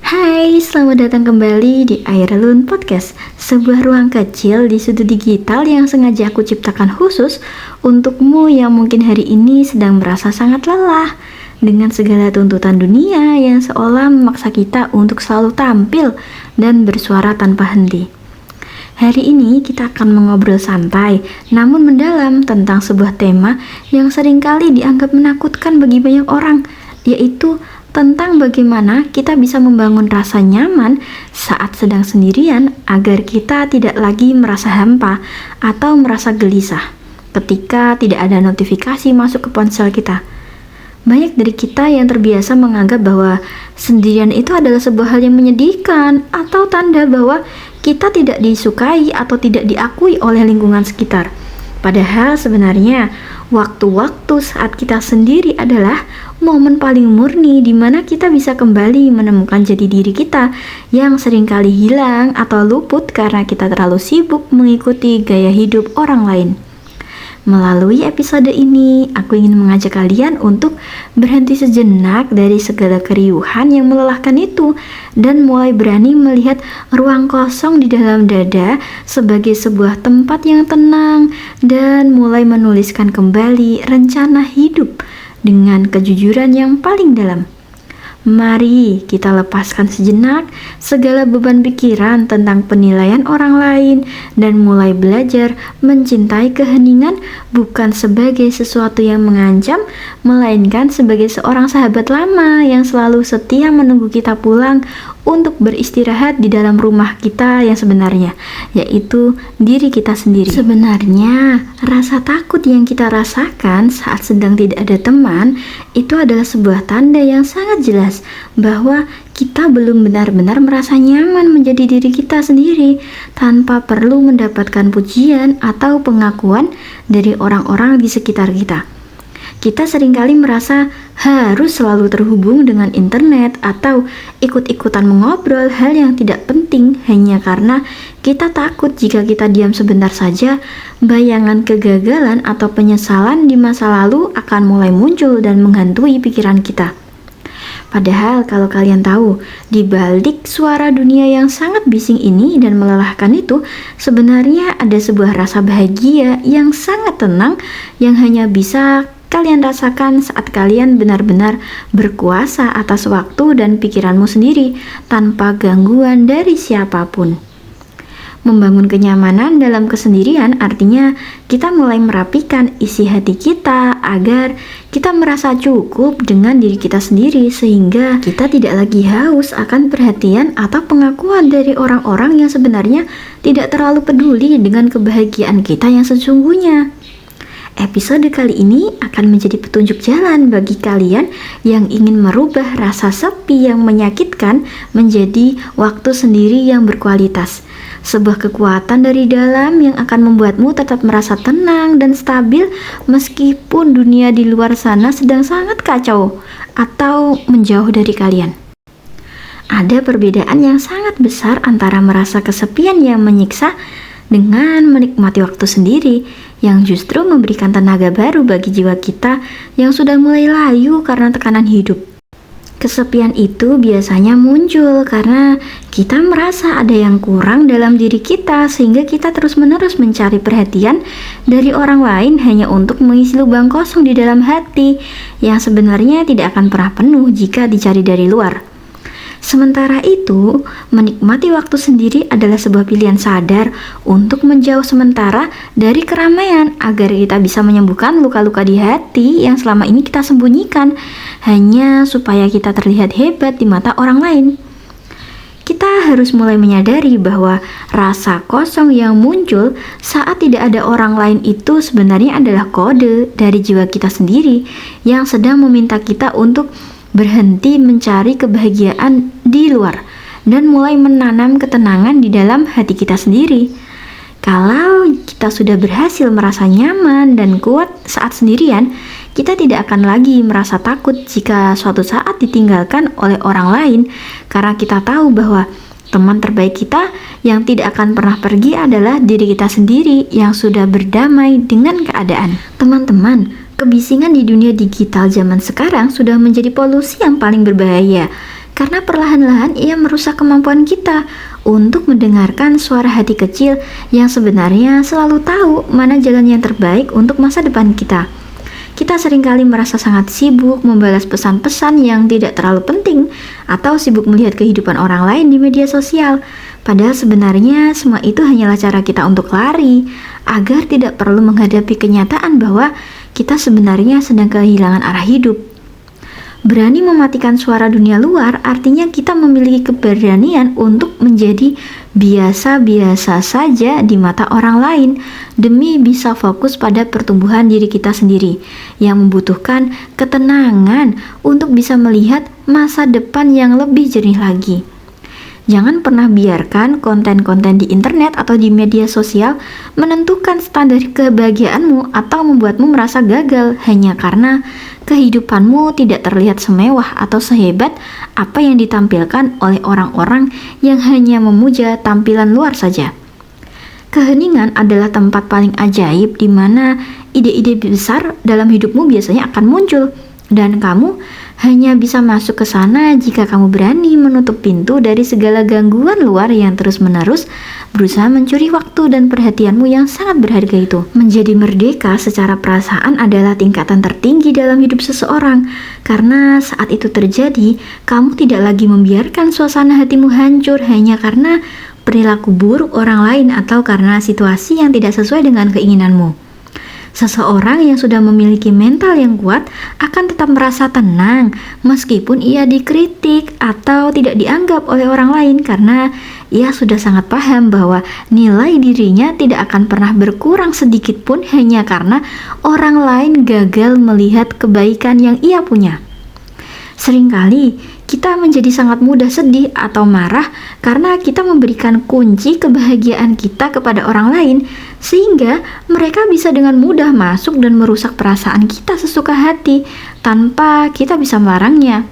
Hai, selamat datang kembali di Airalun Podcast, sebuah ruang kecil di sudut digital yang sengaja aku ciptakan khusus untukmu yang mungkin hari ini sedang merasa sangat lelah dengan segala tuntutan dunia yang seolah memaksa kita untuk selalu tampil dan bersuara tanpa henti. Hari ini kita akan mengobrol santai namun mendalam tentang sebuah tema yang seringkali dianggap menakutkan bagi banyak orang, yaitu tentang bagaimana kita bisa membangun rasa nyaman saat sedang sendirian agar kita tidak lagi merasa hampa atau merasa gelisah ketika tidak ada notifikasi masuk ke ponsel kita. Banyak dari kita yang terbiasa menganggap bahwa sendirian itu adalah sebuah hal yang menyedihkan atau tanda bahwa kita tidak disukai atau tidak diakui oleh lingkungan sekitar. Padahal sebenarnya waktu-waktu saat kita sendiri adalah momen paling murni di mana kita bisa kembali menemukan jati diri kita yang seringkali hilang atau luput karena kita terlalu sibuk mengikuti gaya hidup orang lain. Melalui episode ini, aku ingin mengajak kalian untuk berhenti sejenak dari segala keriuhan yang melelahkan itu dan mulai berani melihat ruang kosong di dalam dada sebagai sebuah tempat yang tenang dan mulai menuliskan kembali rencana hidup dengan kejujuran yang paling dalam. Mari kita lepaskan sejenak segala beban pikiran tentang penilaian orang lain dan mulai belajar mencintai keheningan bukan sebagai sesuatu yang mengancam, melainkan sebagai seorang sahabat lama yang selalu setia menunggu kita pulang untuk beristirahat di dalam rumah kita yang sebenarnya, yaitu diri kita sendiri. Sebenarnya, rasa takut yang kita rasakan saat sedang tidak ada teman itu adalah sebuah tanda yang sangat jelas bahwa kita belum benar-benar merasa nyaman menjadi diri kita sendiri tanpa perlu mendapatkan pujian atau pengakuan dari orang-orang di sekitar kita. Kita seringkali merasa harus selalu terhubung dengan internet atau ikut-ikutan mengobrol hal yang tidak penting hanya karena kita takut jika kita diam sebentar saja, bayangan kegagalan atau penyesalan di masa lalu akan mulai muncul dan menghantui pikiran kita. Padahal kalau kalian tahu, di balik suara dunia yang sangat bising ini dan melelahkan itu, sebenarnya ada sebuah rasa bahagia yang sangat tenang yang hanya bisa kalian rasakan saat kalian benar-benar berkuasa atas waktu dan pikiranmu sendiri tanpa gangguan dari siapapun. Membangun kenyamanan dalam kesendirian artinya kita mulai merapikan isi hati kita agar kita merasa cukup dengan diri kita sendiri sehingga kita tidak lagi haus akan perhatian atau pengakuan dari orang-orang yang sebenarnya tidak terlalu peduli dengan kebahagiaan kita yang sesungguhnya. Episode kali ini akan menjadi petunjuk jalan bagi kalian yang ingin merubah rasa sepi yang menyakitkan menjadi waktu sendiri yang berkualitas. Sebuah kekuatan dari dalam yang akan membuatmu tetap merasa tenang dan stabil meskipun dunia di luar sana sedang sangat kacau atau menjauh dari kalian. Ada perbedaan yang sangat besar antara merasa kesepian yang menyiksa dengan menikmati waktu sendiri yang justru memberikan tenaga baru bagi jiwa kita yang sudah mulai layu karena tekanan hidup. Kesepian itu biasanya muncul karena kita merasa ada yang kurang dalam diri kita sehingga kita terus-menerus mencari perhatian dari orang lain hanya untuk mengisi lubang kosong di dalam hati yang sebenarnya tidak akan pernah penuh jika dicari dari luar. Sementara itu, menikmati waktu sendiri adalah sebuah pilihan sadar untuk menjauh sementara dari keramaian agar kita bisa menyembuhkan luka-luka di hati yang selama ini kita sembunyikan hanya supaya kita terlihat hebat di mata orang lain. Kita harus mulai menyadari bahwa rasa kosong yang muncul saat tidak ada orang lain itu sebenarnya adalah kode dari jiwa kita sendiri yang sedang meminta kita untuk berhenti mencari kebahagiaan di luar dan mulai menanam ketenangan di dalam hati kita sendiri. Kalau kita sudah berhasil merasa nyaman dan kuat saat sendirian, kita tidak akan lagi merasa takut jika suatu saat ditinggalkan oleh orang lain karena kita tahu bahwa teman terbaik kita yang tidak akan pernah pergi adalah diri kita sendiri yang sudah berdamai dengan keadaan. Teman-teman, kebisingan di dunia digital zaman sekarang sudah menjadi polusi yang paling berbahaya karena perlahan-lahan ia merusak kemampuan kita untuk mendengarkan suara hati kecil yang sebenarnya selalu tahu mana jalan yang terbaik untuk masa depan kita. Kita seringkali merasa sangat sibuk membalas pesan-pesan yang tidak terlalu penting atau sibuk melihat kehidupan orang lain di media sosial. Padahal sebenarnya semua itu hanyalah cara kita untuk lari agar tidak perlu menghadapi kenyataan bahwa kita sebenarnya sedang kehilangan arah hidup. Berani mematikan suara dunia luar artinya kita memiliki keberanian untuk menjadi biasa-biasa saja di mata orang lain demi bisa fokus pada pertumbuhan diri kita sendiri yang membutuhkan ketenangan untuk bisa melihat masa depan yang lebih jernih lagi. Jangan pernah biarkan konten-konten di internet atau di media sosial menentukan standar kebahagiaanmu atau membuatmu merasa gagal hanya karena kehidupanmu tidak terlihat semewah atau sehebat apa yang ditampilkan oleh orang-orang yang hanya memuja tampilan luar saja. Keheningan adalah tempat paling ajaib di mana ide-ide besar dalam hidupmu biasanya akan muncul, dan kamu hanya bisa masuk ke sana jika kamu berani menutup pintu dari segala gangguan luar yang terus-menerus berusaha mencuri waktu dan perhatianmu yang sangat berharga itu. Menjadi merdeka secara perasaan adalah tingkatan tertinggi dalam hidup seseorang, karena saat itu terjadi, kamu tidak lagi membiarkan suasana hatimu hancur hanya karena perilaku buruk orang lain atau karena situasi yang tidak sesuai dengan keinginanmu. Seseorang yang sudah memiliki mental yang kuat akan tetap merasa tenang meskipun ia dikritik atau tidak dianggap oleh orang lain, karena ia sudah sangat paham bahwa nilai dirinya tidak akan pernah berkurang sedikit pun hanya karena orang lain gagal melihat kebaikan yang ia punya. Seringkali kita menjadi sangat mudah sedih atau marah karena kita memberikan kunci kebahagiaan kita kepada orang lain, sehingga mereka bisa dengan mudah masuk dan merusak perasaan kita sesuka hati tanpa kita bisa melarangnya.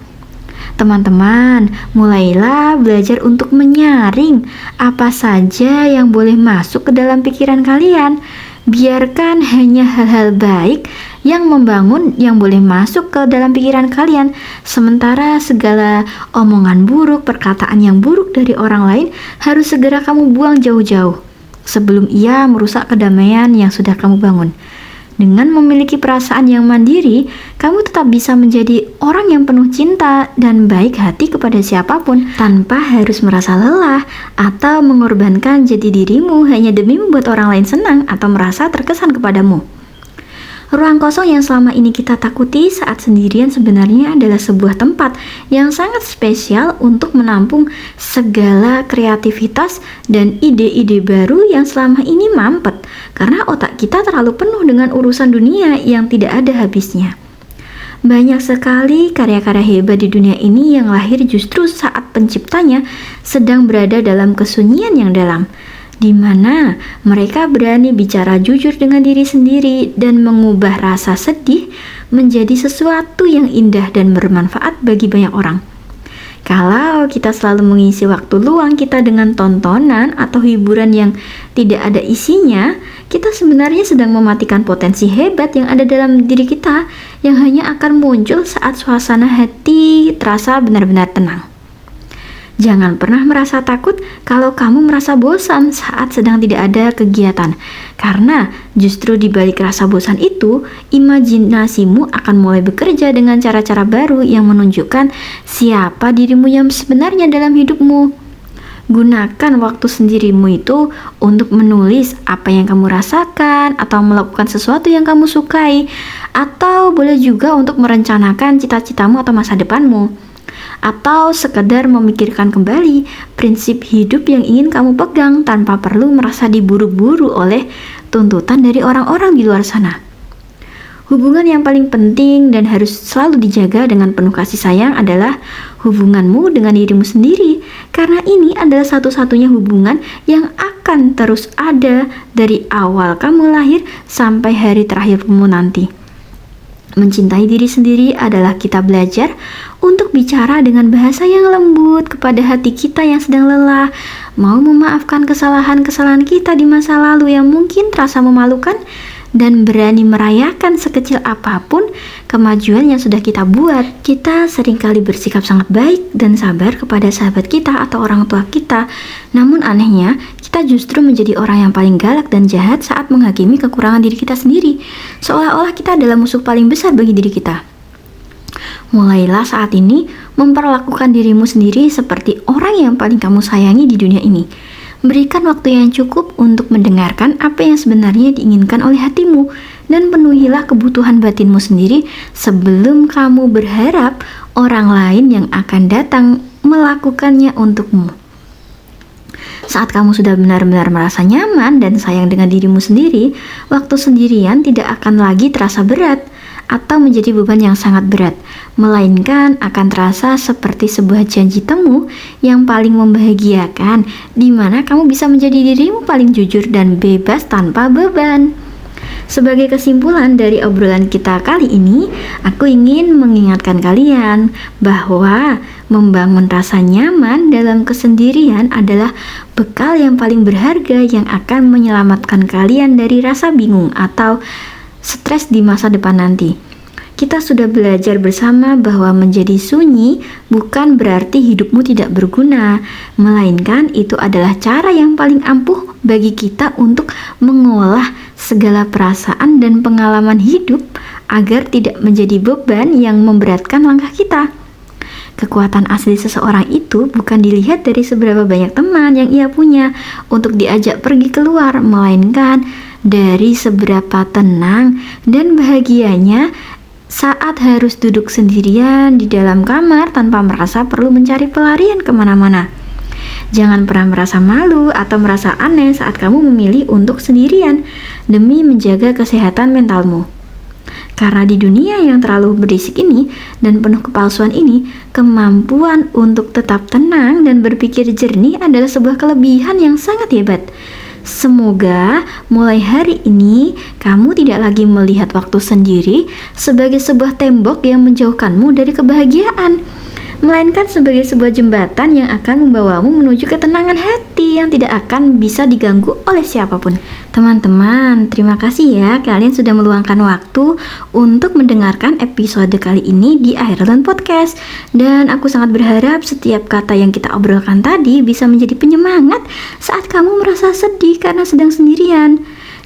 Teman-teman, mulailah belajar untuk menyaring apa saja yang boleh masuk ke dalam pikiran kalian. Biarkan hanya hal-hal baik yang membangun yang boleh masuk ke dalam pikiran kalian, sementara segala omongan buruk, perkataan yang buruk dari orang lain harus segera kamu buang jauh-jauh sebelum ia merusak kedamaian yang sudah kamu bangun. Dengan memiliki perasaan yang mandiri, kamu tetap bisa menjadi orang yang penuh cinta dan baik hati kepada siapapun tanpa harus merasa lelah atau mengorbankan jati dirimu hanya demi membuat orang lain senang atau merasa terkesan kepadamu. Ruang kosong yang selama ini kita takuti saat sendirian sebenarnya adalah sebuah tempat yang sangat spesial untuk menampung segala kreativitas dan ide-ide baru yang selama ini mampet karena otak kita terlalu penuh dengan urusan dunia yang tidak ada habisnya. Banyak sekali karya-karya hebat di dunia ini yang lahir justru saat penciptanya sedang berada dalam kesunyian yang dalam, di mana mereka berani bicara jujur dengan diri sendiri dan mengubah rasa sedih menjadi sesuatu yang indah dan bermanfaat bagi banyak orang. Kalau kita selalu mengisi waktu luang kita dengan tontonan atau hiburan yang tidak ada isinya, kita sebenarnya sedang mematikan potensi hebat yang ada dalam diri kita yang hanya akan muncul saat suasana hati terasa benar-benar tenang. Jangan pernah merasa takut kalau kamu merasa bosan saat sedang tidak ada kegiatan, karena justru di balik rasa bosan itu, imajinasimu akan mulai bekerja dengan cara-cara baru yang menunjukkan siapa dirimu yang sebenarnya dalam hidupmu. Gunakan waktu sendirimu itu untuk menulis apa yang kamu rasakan atau melakukan sesuatu yang kamu sukai, atau boleh juga untuk merencanakan cita-citamu atau masa depanmu, atau sekedar memikirkan kembali prinsip hidup yang ingin kamu pegang tanpa perlu merasa diburu-buru oleh tuntutan dari orang-orang di luar sana. Hubungan yang paling penting dan harus selalu dijaga dengan penuh kasih sayang adalah hubunganmu dengan dirimu sendiri, karena ini adalah satu-satunya hubungan yang akan terus ada dari awal kamu lahir sampai hari terakhirmu nanti. Mencintai diri sendiri adalah kita belajar untuk bicara dengan bahasa yang lembut kepada hati kita yang sedang lelah, mau memaafkan kesalahan-kesalahan kita di masa lalu yang mungkin terasa memalukan, dan berani merayakan sekecil apapun kemajuan yang sudah kita buat. Kita seringkali bersikap sangat baik dan sabar kepada sahabat kita atau orang tua kita. Namun anehnya, kita justru menjadi orang yang paling galak dan jahat saat menghakimi kekurangan diri kita sendiri. Seolah-olah kita adalah musuh paling besar bagi diri kita. Mulailah saat ini memperlakukan dirimu sendiri seperti orang yang paling kamu sayangi di dunia ini. Berikan waktu yang cukup untuk mendengarkan apa yang sebenarnya diinginkan oleh hatimu, dan penuhilah kebutuhan batinmu sendiri sebelum kamu berharap orang lain yang akan datang melakukannya untukmu. Saat kamu sudah benar-benar merasa nyaman dan sayang dengan dirimu sendiri, waktu sendirian tidak akan lagi terasa berat atau menjadi beban yang sangat berat, melainkan akan terasa seperti sebuah janji temu yang paling membahagiakan, di mana kamu bisa menjadi dirimu paling jujur dan bebas tanpa beban. Sebagai kesimpulan dari obrolan kita kali ini, aku ingin mengingatkan kalian bahwa membangun rasa nyaman dalam kesendirian adalah bekal yang paling berharga yang akan menyelamatkan kalian dari rasa bingung atau stres di masa depan nanti. Kita sudah belajar bersama bahwa menjadi sunyi bukan berarti hidupmu tidak berguna, melainkan itu adalah cara yang paling ampuh bagi kita untuk mengolah segala perasaan dan pengalaman hidup agar tidak menjadi beban yang memberatkan langkah kita. Kekuatan asli seseorang itu bukan dilihat dari seberapa banyak teman yang ia punya untuk diajak pergi keluar, melainkan dari seberapa tenang dan bahagianya saat harus duduk sendirian di dalam kamar tanpa merasa perlu mencari pelarian kemana-mana. Jangan pernah merasa malu atau merasa aneh saat kamu memilih untuk sendirian demi menjaga kesehatan mentalmu. Karena di dunia yang terlalu berisik ini dan penuh kepalsuan ini, kemampuan untuk tetap tenang dan berpikir jernih adalah sebuah kelebihan yang sangat hebat. Semoga mulai hari ini kamu tidak lagi melihat waktu sendiri sebagai sebuah tembok yang menjauhkanmu dari kebahagiaan, melainkan sebagai sebuah jembatan yang akan membawamu menuju ketenangan hati yang tidak akan bisa diganggu oleh siapapun. Teman-teman, terima kasih ya kalian sudah meluangkan waktu untuk mendengarkan episode kali ini di Ireland Podcast. Dan aku sangat berharap setiap kata yang kita obrolkan tadi bisa menjadi penyemangat saat kamu merasa sedih karena sedang sendirian.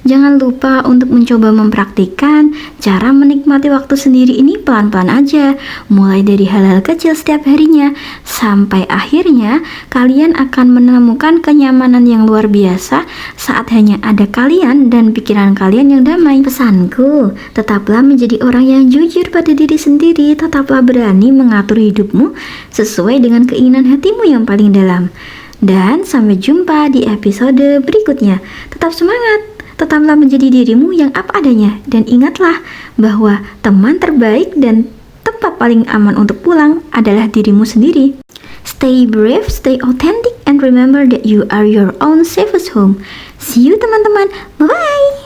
Jangan lupa untuk mencoba mempraktikkan cara menikmati waktu sendiri ini pelan-pelan aja, mulai dari hal-hal kecil setiap harinya, sampai akhirnya kalian akan menemukan kenyamanan yang luar biasa saat hanya ada kalian dan pikiran kalian yang damai. Pesanku, tetaplah menjadi orang yang jujur pada diri sendiri, tetaplah berani mengatur hidupmu sesuai dengan keinginan hatimu yang paling dalam. Dan sampai jumpa di episode berikutnya. Tetap semangat! Tetaplah menjadi dirimu yang apa adanya, dan ingatlah bahwa teman terbaik dan tempat paling aman untuk pulang adalah dirimu sendiri. Stay brave, stay authentic, and remember that you are your own safest home. See you teman-teman, bye-bye!